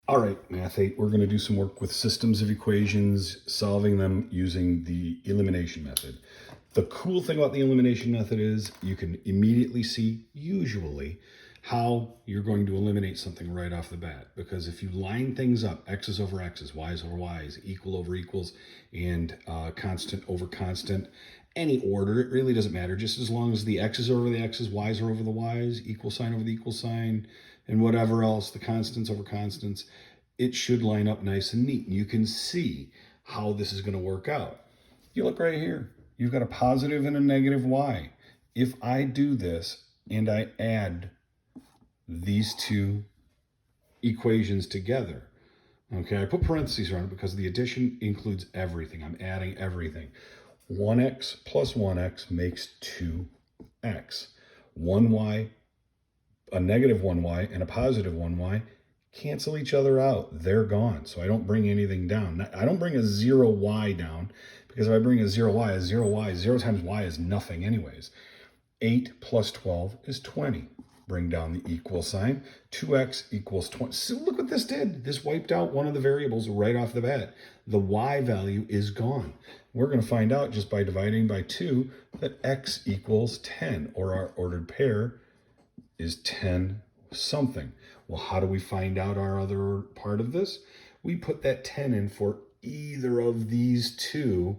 All right, Math 8, we're going to do some work with systems of equations, solving them using the elimination method. The cool thing about the elimination method is you can immediately see, usually, how you're going to eliminate something right off the bat. Because if you line things up, x's over x's, y's over y's, equal over equals, and constant over constant, any order, it really doesn't matter, just as long as the x's are over the x's, y's are over the y's, equal sign over the equal sign, and whatever else, the constants over constants, it should line up nice and neat. You can see how this is going to work out. You look right here. You've got a positive and a negative y. If I do this and I add these two equations together, okay, I put parentheses around it because the addition includes everything. I'm adding everything. 1x plus 1x makes 2x. 1y, a negative 1y and a positive 1y cancel each other out. They're gone. So I don't bring anything down. I don't bring a 0y down, because if I bring a 0y, 0 times y is nothing anyways. 8 plus 12 is 20. Bring down the equal sign. 2x equals 20. So look what this did. This wiped out one of the variables right off the bat. The y value is gone. We're going to find out just by dividing by 2 that x equals 10, or our ordered pair is 10 something. Well, how do we find out our other part of this? We put that 10 in for either of these two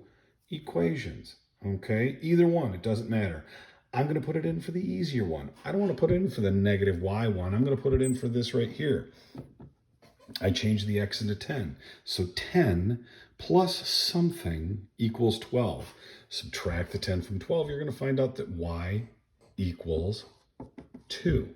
equations, okay? Either one, it doesn't matter. I'm going to put it in for the easier one. I don't want to put it in for the negative y one. I'm going to put it in for this right here. I changed the x into 10. So 10 plus something equals 12. Subtract the 10 from 12, you're going to find out that y equals 2.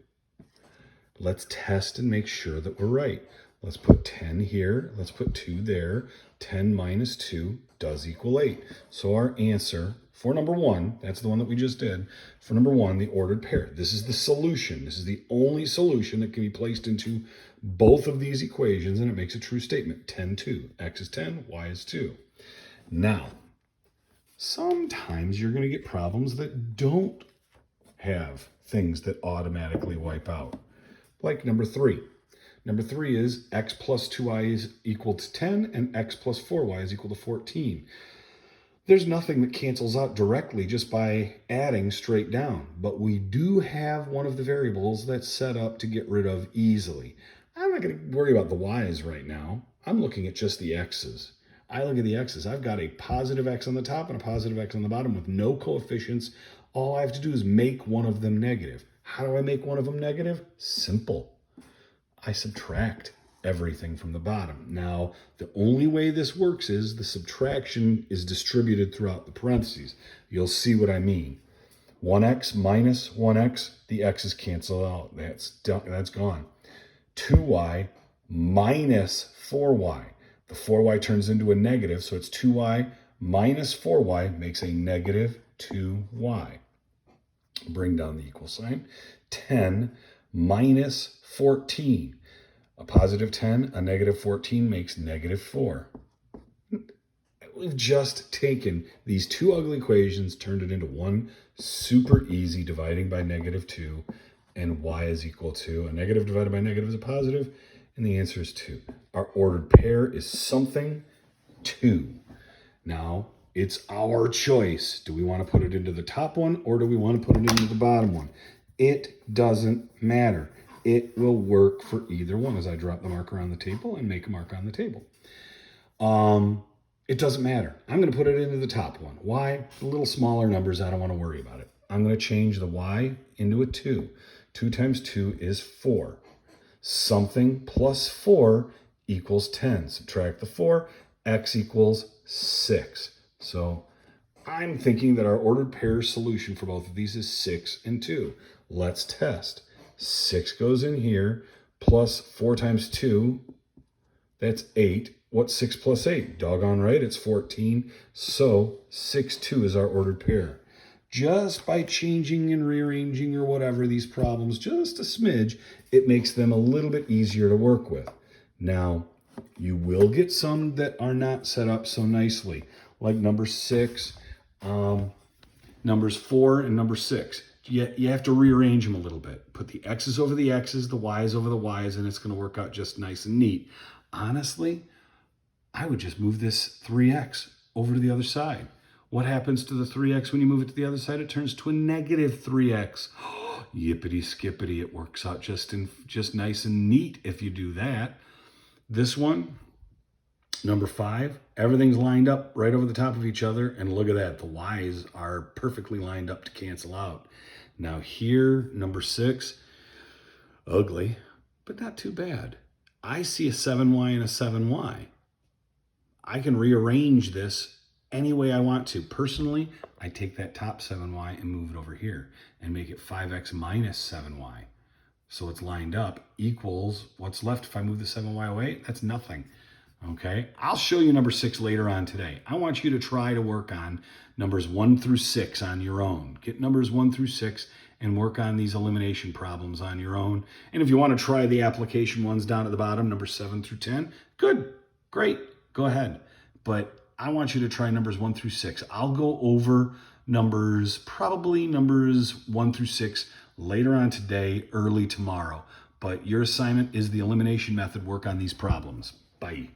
Let's test and make sure that we're right. Let's put 10 here. Let's put 2 there. 10 minus 2 does equal 8. So our answer for number 1, that's the one that we just did, for number 1, the ordered pair. This is the solution. This is the only solution that can be placed into both of these equations, and it makes a true statement. 10, 2. X is 10, y is 2. Now, sometimes you're going to get problems that don't have things that automatically wipe out. Like number 3. Number 3 is x plus 2y is equal to 10 and x plus 4y is equal to 14. There's nothing that cancels out directly just by adding straight down, but we do have one of the variables that's set up to get rid of easily. I'm not going to worry about the y's right now. I'm looking at just the x's. I look at the x's. I've got a positive x on the top and a positive x on the bottom with no coefficients. All I have to do is make one of them negative. How do I make one of them negative? Simple. I subtract everything from the bottom. Now, the only way this works is the subtraction is distributed throughout the parentheses. You'll see what I mean. 1x minus 1x, the x's cancel out. That's gone. 2y minus 4y. The 4y turns into a negative, so it's 2y minus 4y makes a negative 2y. Bring down the equal sign. 10 minus 14. A positive 10, a negative 14 makes negative 4. We've just taken these two ugly equations, turned it into one super easy dividing by negative 2, and y is equal to, a negative divided by negative is a positive, and the answer is 2. Our ordered pair is something 2. Now, it's our choice. Do we want to put it into the top one or do we want to put it into the bottom one? It doesn't matter. It will work for either one as I drop the marker on the table and make a mark on the table. It doesn't matter. I'm going to put it into the top one. Why? A little smaller numbers, I don't want to worry about it. I'm going to change the y into a 2. 2 times 2 is 4. Something plus 4 equals 10. Subtract the 4, x equals 6. So I'm thinking that our ordered pair solution for both of these is 6 and 2. Let's test. 6 goes in here, plus 4 times 2, that's 8. What's 6 plus 8? Doggone right, it's 14. So 6, 2 is our ordered pair. Just by changing and rearranging or whatever these problems, just a smidge, it makes them a little bit easier to work with. Now, you will get some that are not set up so nicely, like number 6, numbers 4 and number 6. You have to rearrange them a little bit. Put the x's over the x's, the y's over the y's, and it's going to work out just nice and neat. Honestly, I would just move this 3x over to the other side. What happens to the 3x when you move it to the other side? It turns to a negative 3x. Yippity skippity, it works out just nice and neat if you do that. This one, number 5, everything's lined up right over the top of each other, and look at that, the y's are perfectly lined up to cancel out. Now here, number 6, ugly, but not too bad. I see a 7y and a 7y. I can rearrange this any way I want to. Personally, I take that top 7y and move it over here and make it 5x minus 7y. So it's lined up equals what's left if I move the 7y away? That's nothing. Okay, I'll show you number 6 later on today. I want you to try to work on numbers 1 through 6 on your own. Get numbers 1 through 6 and work on these elimination problems on your own. And if you want to try the application ones down at the bottom, numbers 7 through 10, good, great, go ahead. But I want you to try numbers 1 through 6. I'll go over probably numbers 1 through 6 later on today, early tomorrow. But your assignment is the elimination method. Work on these problems. Bye.